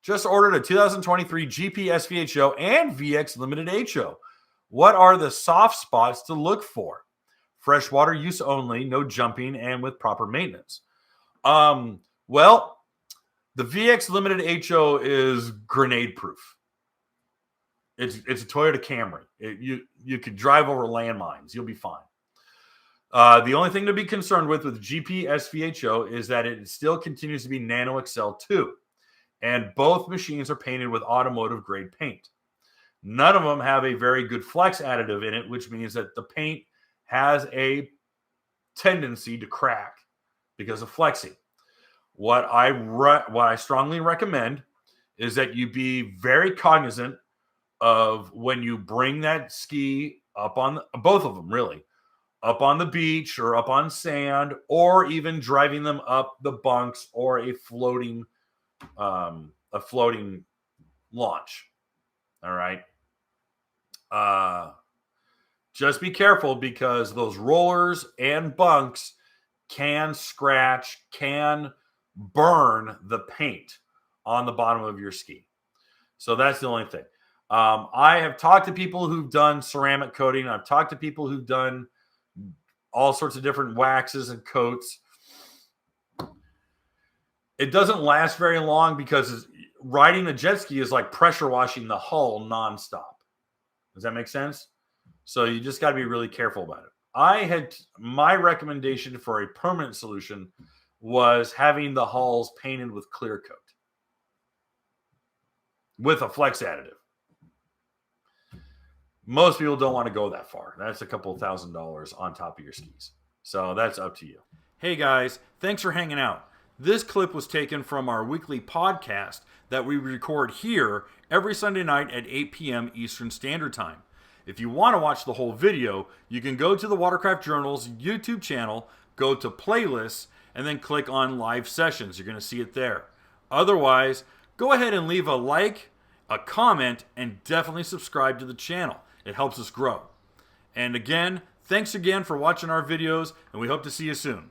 Just ordered a 2023 GP SVHO and VX Limited HO. What are the soft spots to look for? Freshwater use only, no jumping, and with proper maintenance. Well, the VX Limited HO is grenade proof. It's a Toyota Camry. You could drive over landmines. You'll be fine. The only thing to be concerned with GP SVHO is that it still continues to be Nano Excel 2. And both machines are painted with automotive grade paint. None of them have a very good flex additive in it, which means that the paint has a tendency to crack because of flexing. What I strongly recommend is that you be very cognizant of when you bring that ski up on both of them, really, up on the beach or up on sand, or even driving them up the bunks or a floating launch. All right. Just be careful because those rollers and bunks can scratch, can burn the paint on the bottom of your ski. So that's the only thing. I have talked to people who've done ceramic coating. I've talked to people who've done all sorts of different waxes and coats. It doesn't last very long because riding a jet ski is like pressure washing the hull nonstop. Does that make sense? So you just got to be really careful about it. My recommendation for a permanent solution was having the hulls painted with clear coat with a flex additive. Most people don't want to go that far. That's a couple $1,000s on top of your skis. So that's up to you. Hey guys, thanks for hanging out. This clip was taken from our weekly podcast that we record here every Sunday night at 8 p.m. Eastern Standard Time. If you want to watch the whole video, you can go to the Watercraft Journal's YouTube channel, go to playlists, and then click on live sessions. You're going to see it there. Otherwise, go ahead and leave a like, a comment, and definitely subscribe to the channel. It helps us grow. And again, thanks again for watching our videos, and we hope to see you soon.